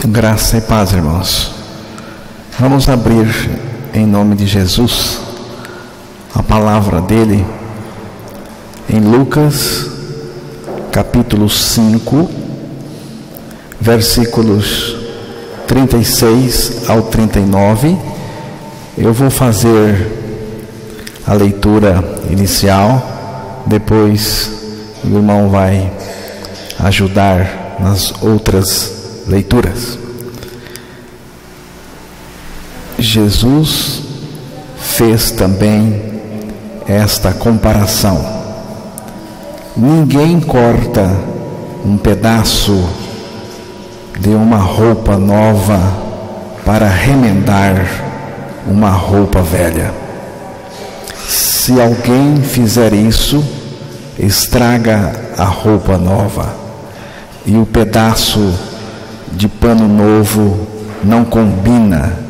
Graça e paz, irmãos. Vamos abrir em nome de Jesus a palavra dele em Lucas capítulo 5, versículos 36 ao 39. Eu vou fazer a leitura inicial, depois o irmão vai ajudar nas outras leituras. Jesus fez também esta comparação: ninguém corta um pedaço de uma roupa nova para remendar uma roupa velha. Se alguém fizer isso, estraga a roupa nova, e o pedaço de pano novo não combina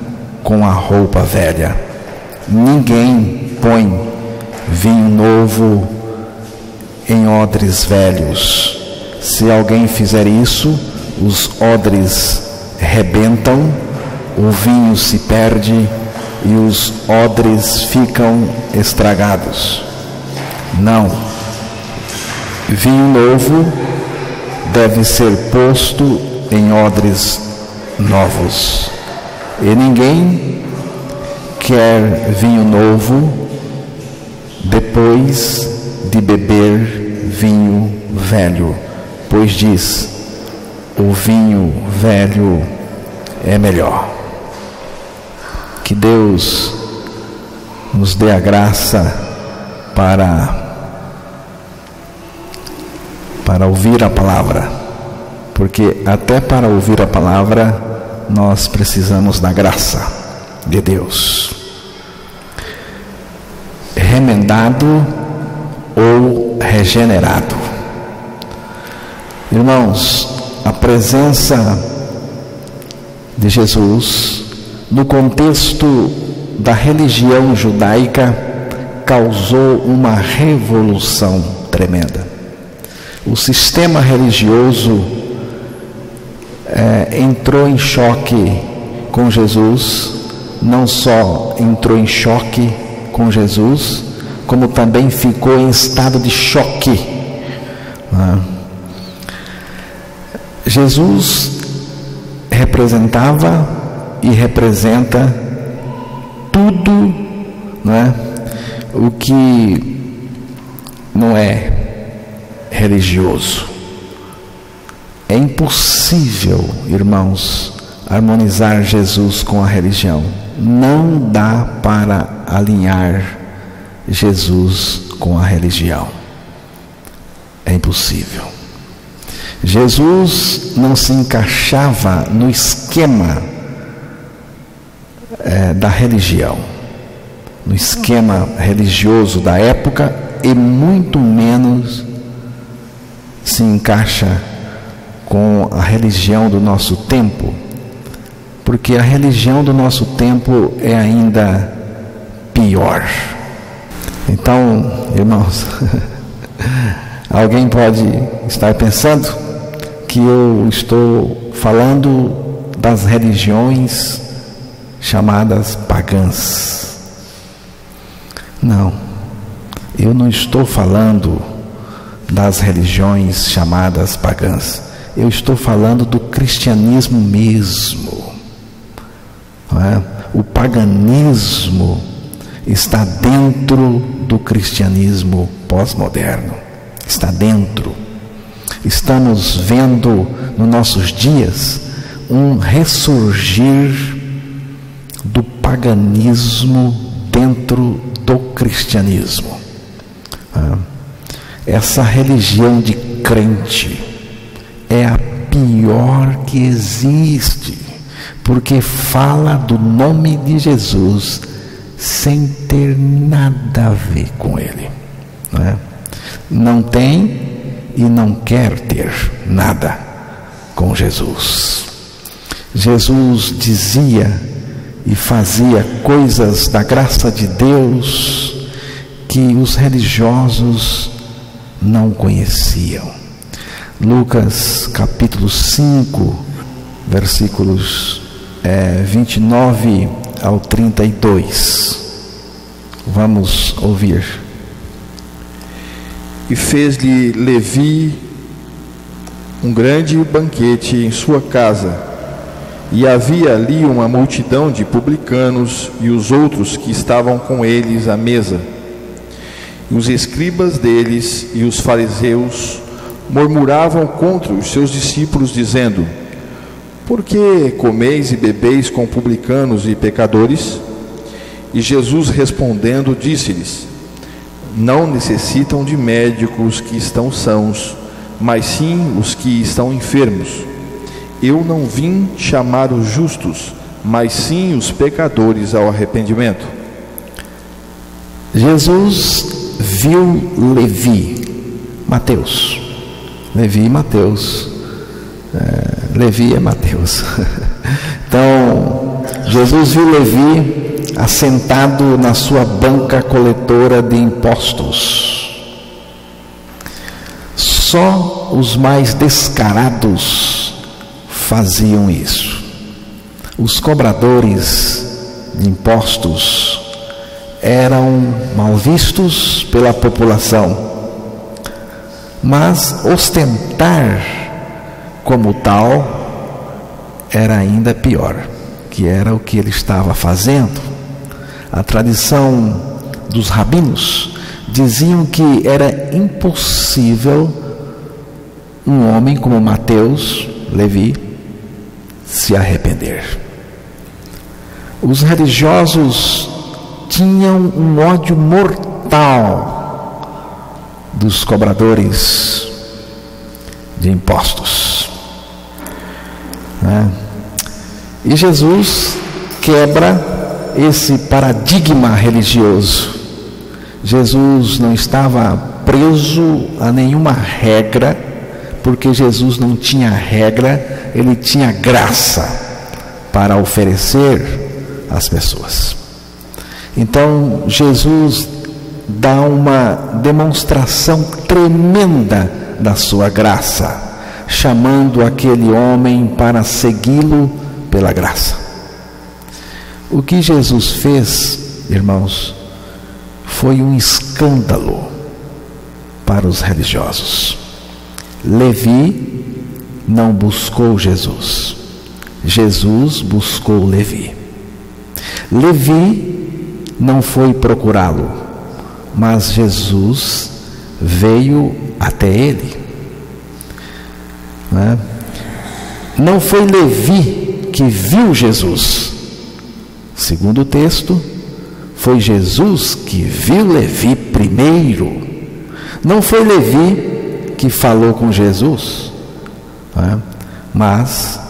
com a roupa velha. Ninguém põe vinho novo em odres velhos. Se alguém fizer isso, os odres rebentam, o vinho se perde e os odres ficam estragados. Não. Vinho novo deve ser posto em odres novos. E ninguém quer vinho novo depois de beber vinho velho, pois diz: o vinho velho é melhor. Que Deus nos dê a graça para ouvir a palavra, porque até para ouvir a palavra nós precisamos da graça de Deus. Remendado ou regenerado. Irmãos, a presença de Jesus no contexto da religião judaica causou uma revolução tremenda. O sistema religioso entrou em choque com Jesus. Não só entrou em choque com Jesus, como também ficou em estado de choque. Jesus representava e representa tudo, o que não é religioso. É impossível, irmãos, harmonizar Jesus com a religião. Não dá para alinhar Jesus com a religião. É impossível. Jesus não se encaixava no esquema da religião, no esquema religioso da época, e muito menos se encaixa com a religião do nosso tempo, porque a religião do nosso tempo é ainda pior. Então, irmãos, alguém pode estar pensando que eu estou falando das religiões chamadas pagãs. Não, eu não estou falando das religiões chamadas pagãs. Eu estou falando do cristianismo mesmo. O paganismo está dentro do cristianismo pós-moderno. Está dentro. Estamos vendo nos nossos dias um ressurgir do paganismo dentro do cristianismo. Essa religião de crente é a pior que existe, porque fala do nome de Jesus sem ter nada a ver com ele. Não tem e não quer ter nada com Jesus. Jesus dizia e fazia coisas da graça de Deus que os religiosos não conheciam. Lucas capítulo 5, versículos 29 ao 32. Vamos ouvir. E fez-lhe Levi um grande banquete em sua casa, e havia ali uma multidão de publicanos e os outros que estavam com eles à mesa. E os escribas deles e os fariseus murmuravam contra os seus discípulos, dizendo: por que comeis e bebeis com publicanos e pecadores? E Jesus respondendo disse-lhes: não necessitam de médicos que estão sãos, mas sim os que estão enfermos. Eu não vim chamar os justos, mas sim os pecadores ao arrependimento. Jesus viu Levi, Mateus. Levi e Mateus. Levi é Mateus. Então, Jesus viu Levi assentado na sua banca coletora de impostos. Só os mais descarados faziam isso. Os cobradores de impostos eram mal vistos pela população, mas ostentar como tal era ainda pior, que era o que ele estava fazendo. A tradição dos rabinos diziam que era impossível um homem como Mateus, Levi, se arrepender. Os religiosos tinham um ódio mortal dos cobradores de impostos, né? E Jesus quebra esse paradigma religioso. Jesus não estava preso a nenhuma regra, porque Jesus não tinha regra, ele tinha graça para oferecer às pessoas. Então Jesus dá uma demonstração tremenda da sua graça, chamando aquele homem para segui-lo pela graça. O que Jesus fez, irmãos, foi um escândalo para os religiosos. Levi não buscou Jesus, Jesus buscou Levi. Levi não foi procurá-lo, mas Jesus veio até ele, né? Não foi Levi que viu Jesus. Segundo o texto, foi Jesus que viu Levi primeiro. Não foi Levi que falou com Jesus, né? Mas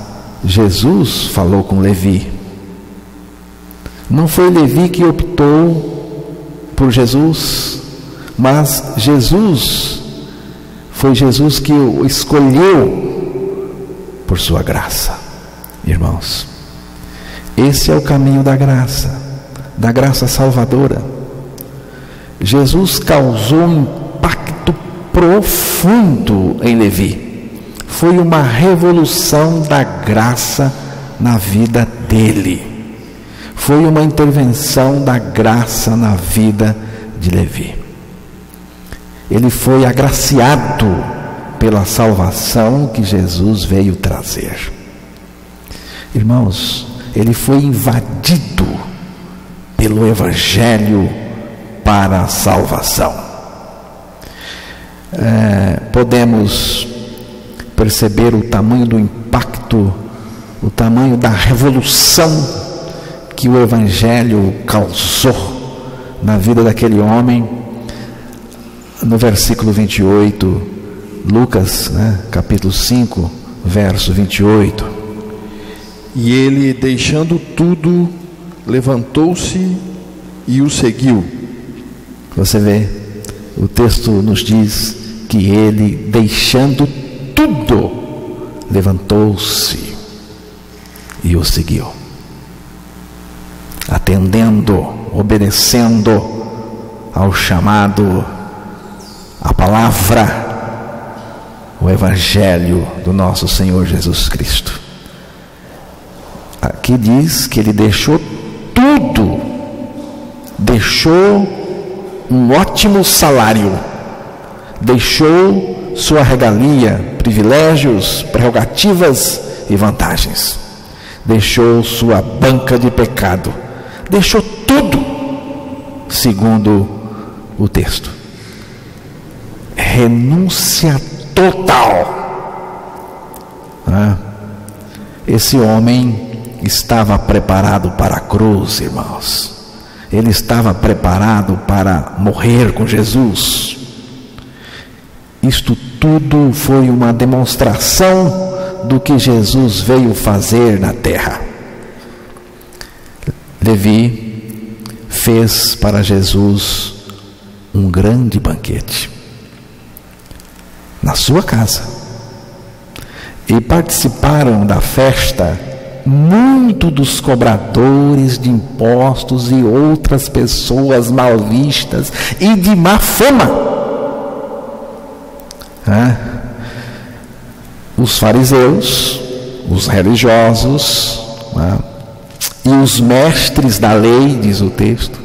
Jesus falou com Levi. Não foi Levi que optou por Jesus, mas foi Jesus que o escolheu por sua graça. Irmãos, esse é o caminho da graça salvadora. Jesus causou um impacto profundo em Levi. Foi uma revolução da graça na vida dele. Foi uma intervenção da graça na vida de Levi. Ele foi agraciado pela salvação que Jesus veio trazer. Irmãos, ele foi invadido pelo Evangelho para a salvação. Podemos perceber o tamanho do impacto, o tamanho da revolução que o Evangelho causou na vida daquele homem, no versículo 28, Lucas, capítulo 5, verso 28. E ele, deixando tudo, levantou-se e o seguiu. Você vê, o texto nos diz que ele, deixando tudo, levantou-se e o seguiu, atendendo, obedecendo ao chamado, a palavra, o Evangelho do nosso Senhor Jesus Cristo. aqui diz que ele deixou tudo, deixou um ótimo salário, deixou sua regalia, privilégios, prerrogativas e vantagens, deixou sua banca de pecado, deixou tudo, segundo o texto. Renúncia total. Esse homem estava preparado para a cruz, irmãos. Ele estava preparado para morrer com Jesus. Isto tudo foi uma demonstração do que Jesus veio fazer na terra. Levi fez para Jesus um grande banquete na sua casa, e participaram da festa muito dos cobradores de impostos e outras pessoas mal vistas e de má fama. Os fariseus, os religiosos, e os mestres da lei, diz o texto,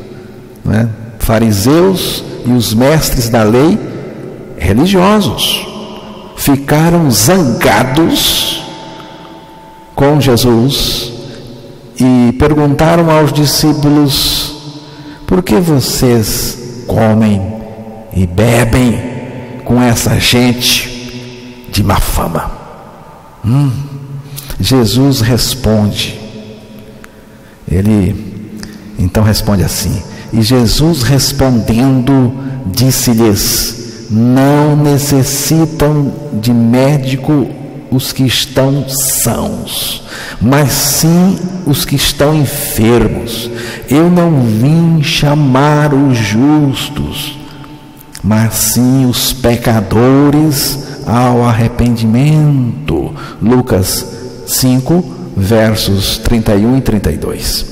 fariseus e os mestres da lei religiosos ficaram zangados com Jesus e perguntaram aos discípulos: por que vocês comem e bebem com essa gente de má fama? Jesus responde. Ele então responde assim: e Jesus respondendo disse-lhes: não necessitam de médico os que estão sãos, mas sim os que estão enfermos. Eu não vim chamar os justos, mas sim os pecadores ao arrependimento. Lucas 5, versos 31 e 32.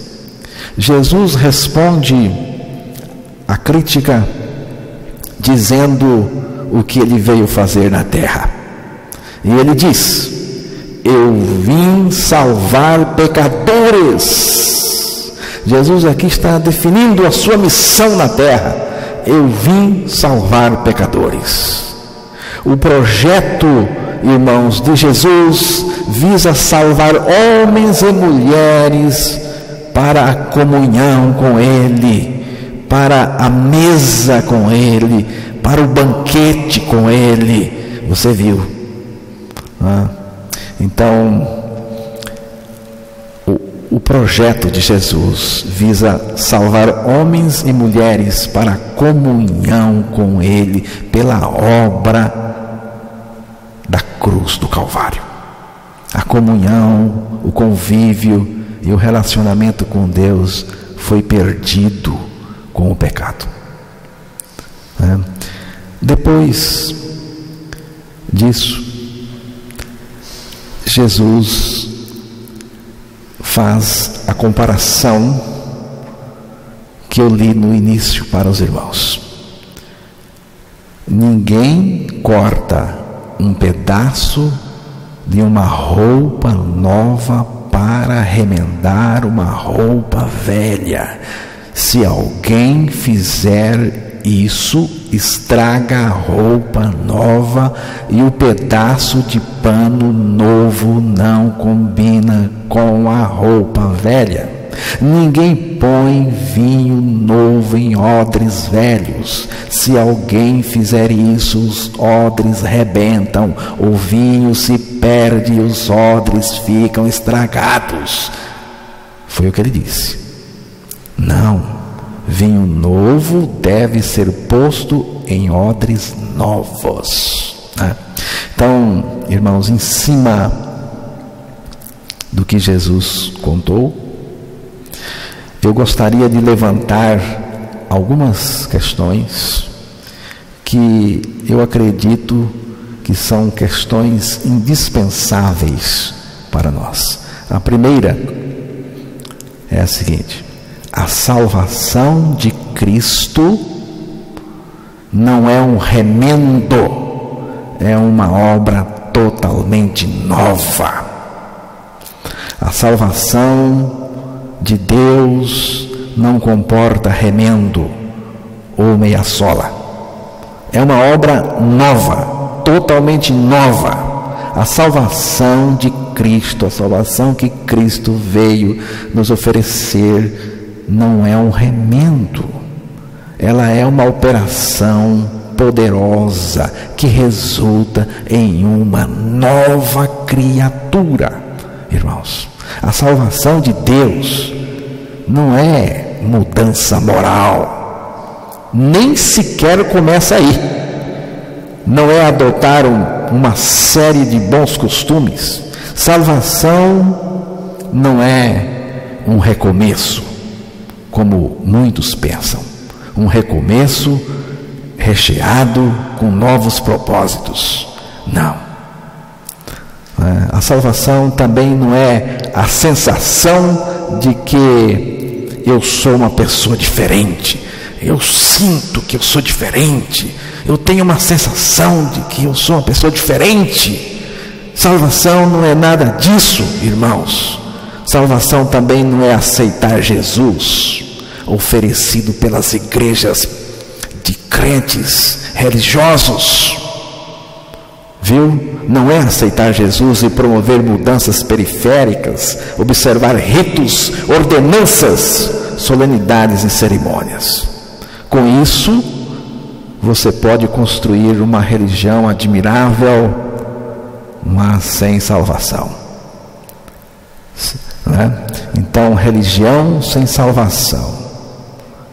Jesus responde à crítica dizendo o que ele veio fazer na terra. E ele diz: eu vim salvar pecadores. Jesus aqui está definindo a sua missão na terra. Eu vim salvar pecadores. O projeto, irmãos, de Jesus visa salvar homens e mulheres para a comunhão com Ele, para a mesa com Ele, para o banquete com Ele. Você viu? Então, o projeto de Jesus visa salvar homens e mulheres para a comunhão com Ele, pela obra da cruz do Calvário. A comunhão, o convívio e o relacionamento com Deus foi perdido com o pecado. Depois disso, Jesus faz a comparação que eu li no início para os irmãos. Ninguém corta um pedaço de uma roupa nova para remendar uma roupa velha. Se alguém fizer isso, estraga a roupa nova, e o pedaço de pano novo não combina com a roupa velha. Ninguém põe vinho novo em odres velhos. Se alguém fizer isso, os odres rebentam, o vinho se perde e os odres ficam estragados. Foi o que ele disse. Não, vinho novo deve ser posto em odres novos. Então, irmãos, em cima do que Jesus contou, eu gostaria de levantar algumas questões que eu acredito que são questões indispensáveis para nós. A primeira é a seguinte: a salvação de Cristo não é um remendo, é uma obra totalmente nova. A salvação de Deus não comporta remendo ou meia sola. É uma obra nova, totalmente nova. A salvação de Cristo, a salvação que Cristo veio nos oferecer, não é um remendo. Ela é uma operação poderosa que resulta em uma nova criatura. Irmãos, a salvação de Deus não é mudança moral, nem sequer começa aí. Não é adotar uma série de bons costumes. Salvação não é um recomeço, como muitos pensam. Um recomeço recheado com novos propósitos. Não. A salvação também não é a sensação de que eu sou uma pessoa diferente. Eu sinto que eu sou diferente. Eu tenho uma sensação de que eu sou uma pessoa diferente. Salvação não é nada disso, irmãos. Salvação também não é aceitar Jesus oferecido pelas igrejas de crentes religiosos. Viu? Não é aceitar Jesus e promover mudanças periféricas, observar ritos, ordenanças, solenidades e cerimônias. Com isso, você pode construir uma religião admirável, mas sem salvação. Então, religião sem salvação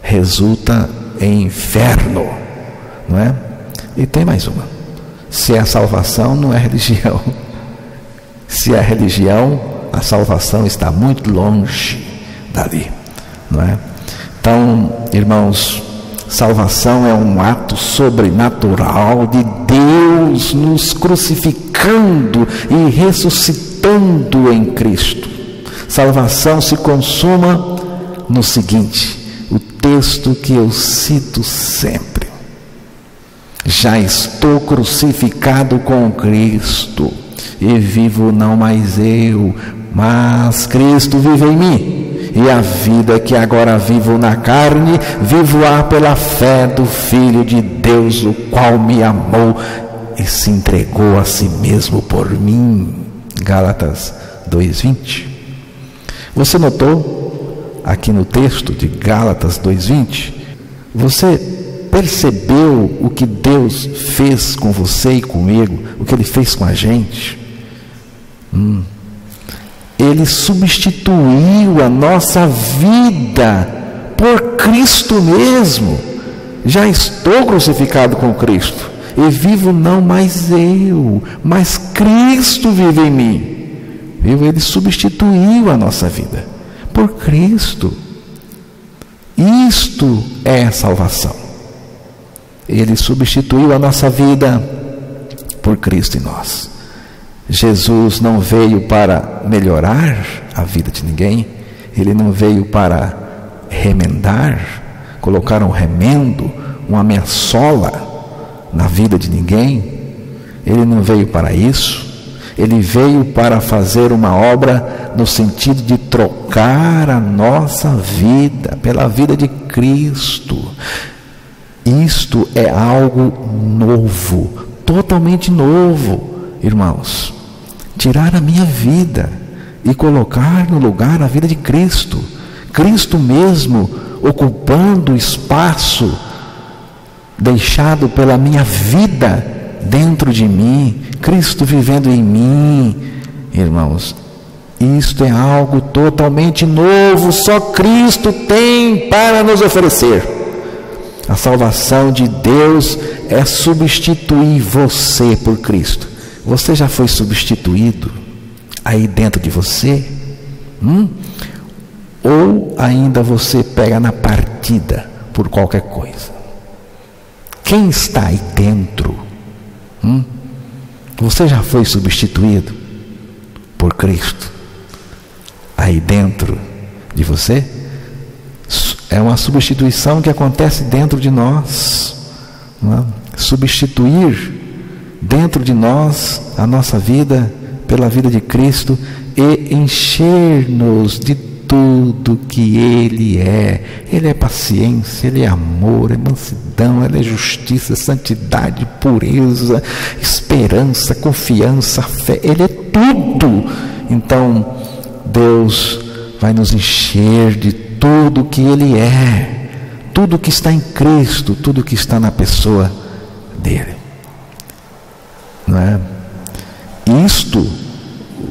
resulta em inferno, não é? E tem mais uma: se é salvação, não é religião. Se é religião, a salvação está muito longe dali, não é? Então, irmãos, salvação é um ato sobrenatural de Deus nos crucificando e ressuscitando em Cristo. Salvação se consuma no seguinte, o texto que eu cito sempre: já estou crucificado com Cristo, e vivo não mais eu, mas Cristo vive em mim. E a vida que agora vivo na carne, vivo-a pela fé do Filho de Deus, o qual me amou e se entregou a si mesmo por mim. Gálatas 2:20. Você notou aqui no texto de Gálatas 2:20? Você percebeu o que Deus fez com você e comigo? O que Ele fez com a gente? Ele substituiu a nossa vida por Cristo mesmo. Já estou crucificado com Cristo, e vivo não mais eu, mas Cristo vive em mim. Viu? Ele substituiu a nossa vida por Cristo. Isto é salvação. Ele substituiu a nossa vida por Cristo em nós. Jesus não veio para melhorar a vida de ninguém. Ele não veio para remendar, colocar um remendo, uma meia-sola na vida de ninguém. Ele não veio para isso. Ele veio para fazer uma obra no sentido de trocar a nossa vida pela vida de Cristo. Isto é algo novo, totalmente novo, irmãos. Tirar a minha vida e colocar no lugar a vida de Cristo. Cristo mesmo ocupando o espaço deixado pela minha vida dentro de mim, Cristo vivendo em mim. Irmãos, isto é algo totalmente novo, só Cristo tem para nos oferecer. A salvação de Deus é substituir você por Cristo. Você já foi substituído aí dentro de você? Ou ainda você pega na partida por qualquer coisa? Quem está aí dentro? Você já foi substituído por Cristo aí dentro de você? É uma substituição que acontece dentro de nós. Substituir dentro de nós a nossa vida pela vida de Cristo e encher-nos de tudo que Ele é. Ele é paciência, Ele é amor, é mansidão, Ele é justiça, santidade, pureza, esperança, confiança, fé. Ele é tudo. Então, Deus vai nos encher de tudo que Ele é, tudo que está em Cristo, tudo que está na pessoa dEle. Não é? Isto,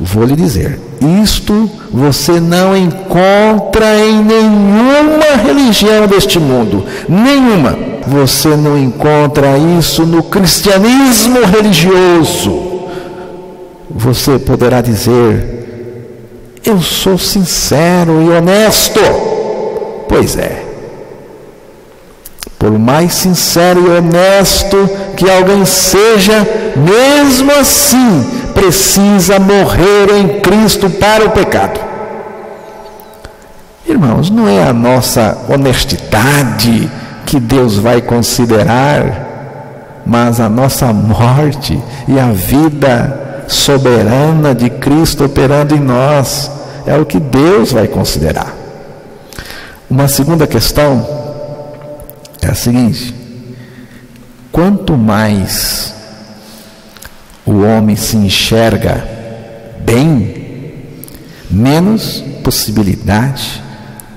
vou lhe dizer, isto você não encontra em nenhuma religião deste mundo, nenhuma. Você não encontra isso no cristianismo religioso. Você poderá dizer: eu sou sincero e honesto. Pois é. Por mais sincero e honesto que alguém seja, mesmo assim precisa morrer em Cristo para o pecado. Irmãos, não é a nossa honestidade que Deus vai considerar, mas a nossa morte e a vida soberana de Cristo operando em nós é o que Deus vai considerar. Uma segunda questão é a seguinte: quanto mais o homem se enxerga bem, menos possibilidade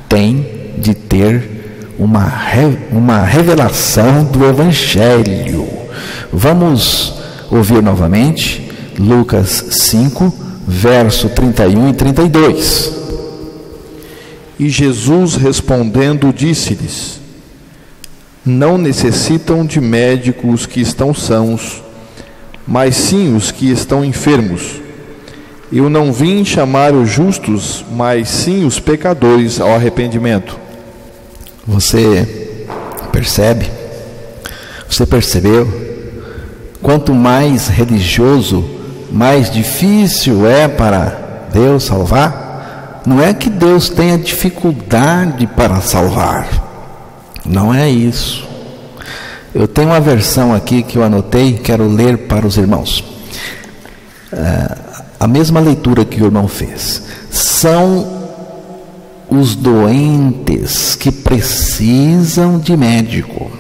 tem de ter uma revelação do Evangelho. Vamos ouvir novamente Lucas 5, verso 31 e 32. E Jesus respondendo disse-lhes: não necessitam de médicos que estão sãos, mas sim os que estão enfermos. Eu não vim chamar os justos, mas sim os pecadores ao arrependimento. Você percebe? Você percebeu? Quanto mais religioso, mais difícil é para Deus salvar. Não é que Deus tenha dificuldade para salvar. Não é isso. Eu tenho uma versão aqui que eu anotei, quero ler para os irmãos. A mesma leitura que o irmão fez. São os doentes que precisam de médico,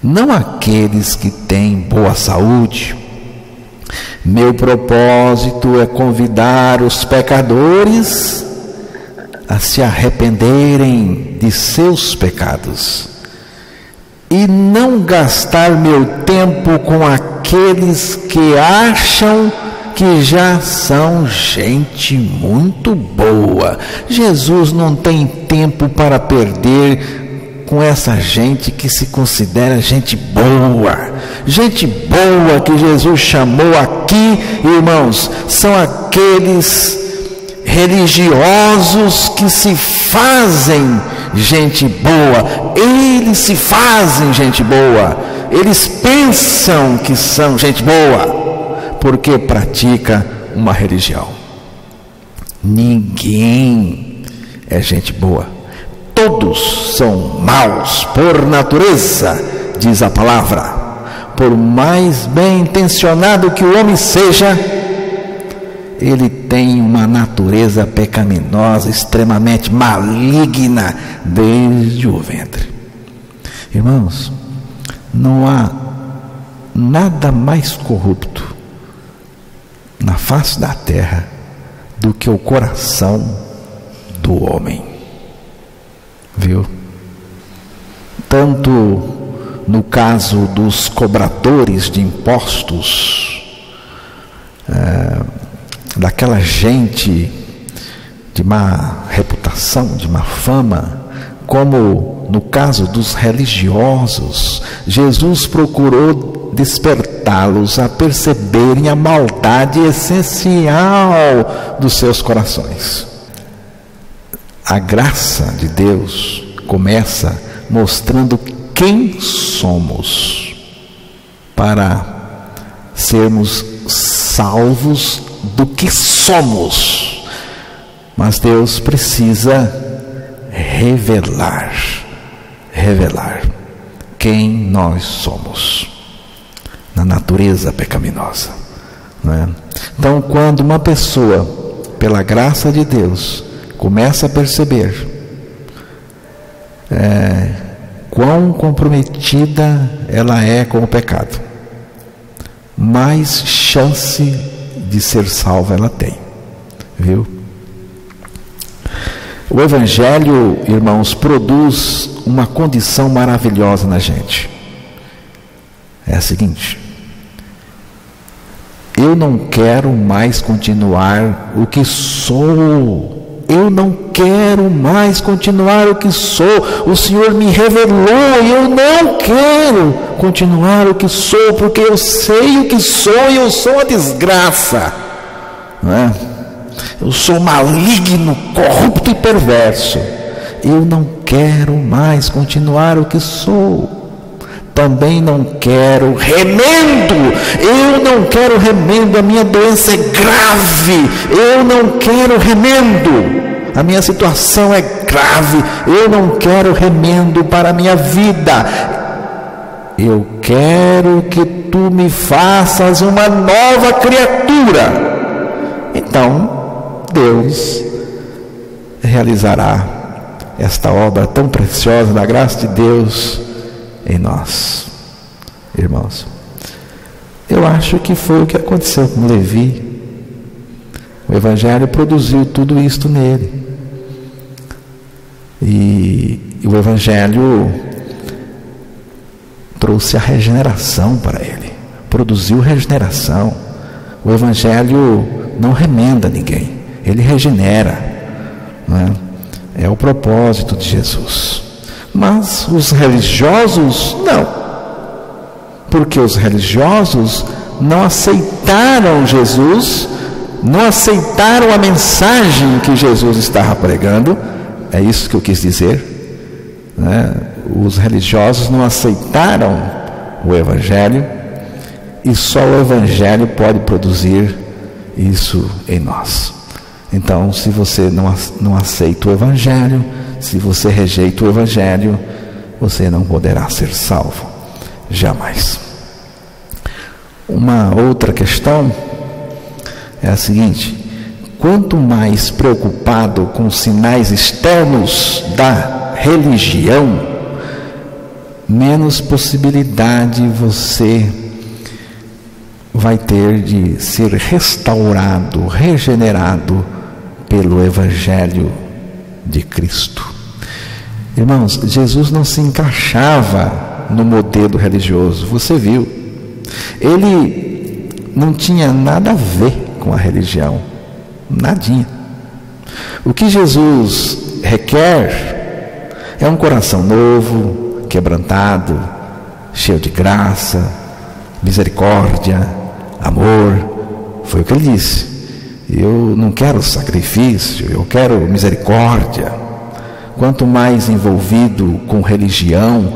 não aqueles que têm boa saúde. Meu propósito é convidar os pecadores a se arrependerem de seus pecados e não gastar meu tempo com aqueles que acham que já são gente muito boa. Jesus não tem tempo para perder com essa gente que se considera gente boa. Gente boa que Jesus chamou aqui, irmãos, são aqueles religiosos que se fazem gente boa. Eles se fazem gente boa. Eles pensam que são gente boa porque pratica uma religião. Ninguém é gente boa. Todos são maus por natureza, diz a palavra. Por mais bem intencionado que o homem seja, ele tem uma natureza pecaminosa, extremamente maligna, desde o ventre. Irmãos, não há nada mais corrupto na face da terra do que o coração do homem. Viu? Tanto no caso dos cobradores de impostos, daquela gente de má reputação, de má fama, como no caso dos religiosos, Jesus procurou despertá-los a perceberem a maldade essencial dos seus corações. A graça de Deus começa mostrando quem somos para sermos salvos do que somos. Mas Deus precisa revelar quem nós somos na natureza pecaminosa, não é? Então, quando uma pessoa pela graça de Deus, começa a perceber quão comprometida ela é com o pecado, mais chance de ser salva ela tem, viu? O Evangelho, irmãos, produz uma condição maravilhosa na gente. É a seguinte: eu não quero mais continuar o que sou. Eu não quero mais continuar o que sou. O Senhor me revelou e eu não quero continuar o que sou, porque eu sei o que sou e eu sou uma desgraça, não é? Eu sou maligno, corrupto e perverso. Eu não quero mais continuar o que sou. Também não quero remendo. Eu não quero remendo. A minha doença é grave. Eu não quero remendo. A minha situação é grave. Eu não quero remendo para a minha vida. Eu quero que tu me faças uma nova criatura. Então, Deus realizará esta obra tão preciosa da graça de Deus em nós, irmãos. Eu acho que foi o que aconteceu com Levi. O Evangelho produziu tudo isto nele. E o Evangelho trouxe a regeneração para ele. Produziu regeneração. O Evangelho não remenda ninguém. Ele regenera, não é? É o propósito de Jesus. Mas os religiosos não, porque os religiosos não aceitaram Jesus, não aceitaram a mensagem que Jesus estava pregando. É isso que eu quis dizer, né? Os religiosos não aceitaram o Evangelho, e só o Evangelho pode produzir isso em nós. Então, se você não aceita o Evangelho, se você rejeita o Evangelho, você não poderá ser salvo, jamais. Uma outra questão é a seguinte: quanto mais preocupado com os sinais externos da religião, menos possibilidade você vai ter de ser restaurado, regenerado pelo Evangelho de Cristo. Irmãos, Jesus não se encaixava no modelo religioso, você viu. Ele não tinha nada a ver com a religião, nadinha. O que Jesus requer é um coração novo, quebrantado, cheio de graça, misericórdia, amor. Foi o que ele disse. Eu não quero sacrifício, eu quero misericórdia. Quanto mais envolvido com religião,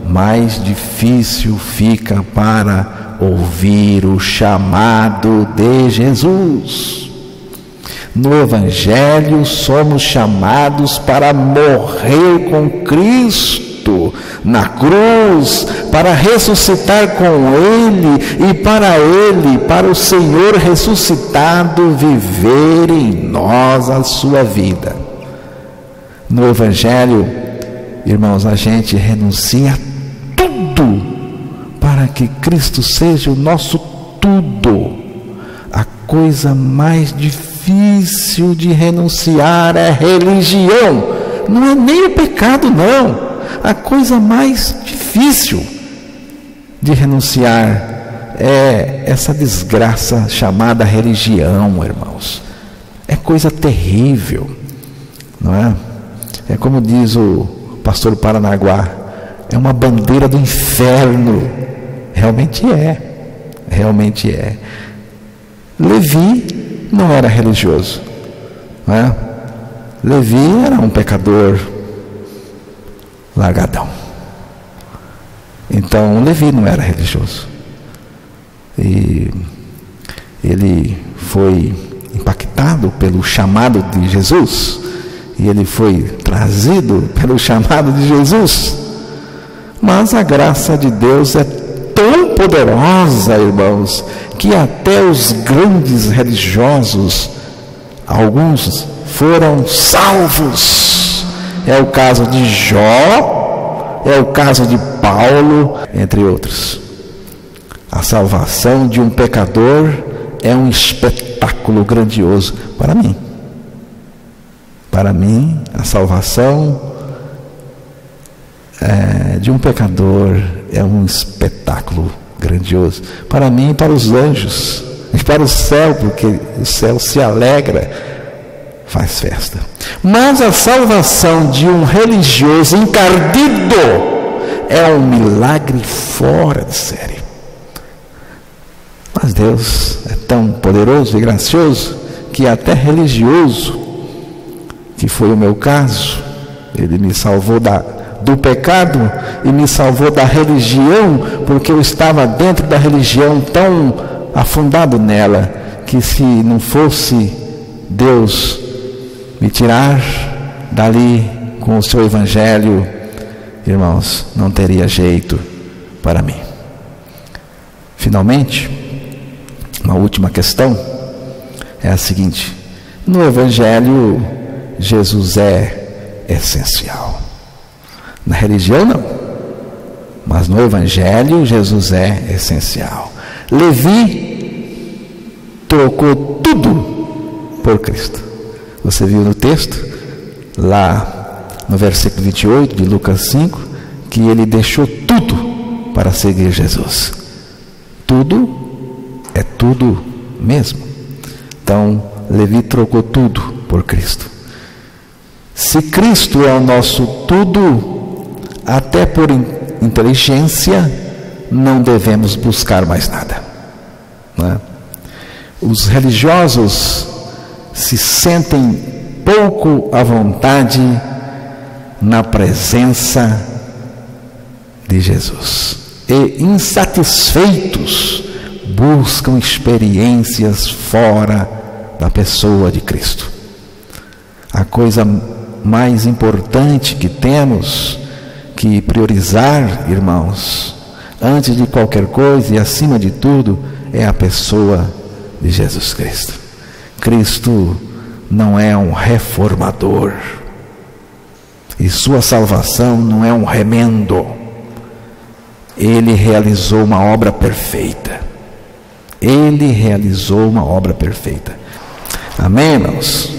mais difícil fica para ouvir o chamado de Jesus. No Evangelho somos chamados para morrer com Cristo na cruz, para ressuscitar com Ele, e para o Senhor ressuscitado viver em nós a sua vida. No Evangelho, irmãos, a gente renuncia a tudo para que Cristo seja o nosso tudo. A coisa mais difícil de renunciar é religião. Não é nem o pecado, não. A coisa mais difícil de renunciar é essa desgraça chamada religião, irmãos. É coisa terrível, não é? É como diz o pastor Paranaguá, é uma bandeira do inferno. Realmente é, realmente é. Levi não era religioso, não é? Levi era um pecador largadão. Então Levi não era religioso, e ele foi impactado pelo chamado de Jesus, e ele foi trazido pelo chamado de Jesus. Mas a graça de Deus é tão poderosa, irmãos, que até os grandes religiosos alguns foram salvos. É o caso de Jó, é o caso de Paulo, entre outros. A salvação de um pecador é um espetáculo grandioso para mim. Para mim, a salvação de um pecador é um espetáculo grandioso. Para mim e para os anjos, e para o céu, porque o céu se alegra, faz festa. Mas a salvação de um religioso encardido é um milagre fora de série. Mas Deus é tão poderoso e gracioso que até religioso, que foi o meu caso, Ele me salvou do pecado e me salvou da religião, porque eu estava dentro da religião tão afundado nela, que se não fosse Deus me tirar dali com o seu evangelho, irmãos, não teria jeito para mim. Finalmente, uma última questão é a seguinte: no evangelho Jesus é essencial. Na religião não, mas no evangelho Jesus é essencial. Levi trocou tudo por Cristo. Você viu no texto, lá no versículo 28 de Lucas 5, que ele deixou tudo para seguir Jesus. Tudo é tudo mesmo. Então, Levi trocou tudo por Cristo. Se Cristo é o nosso tudo, até por inteligência, não devemos buscar mais nada, não é? Os religiosos se sentem pouco à vontade na presença de Jesus e, insatisfeitos, buscam experiências fora da pessoa de Cristo. A coisa mais importante que temos que priorizar, irmãos, antes de qualquer coisa e acima de tudo, é a pessoa de Jesus Cristo. Cristo não é um reformador, e sua salvação não é um remendo. Ele realizou uma obra perfeita. Ele realizou uma obra perfeita. Amém, irmãos?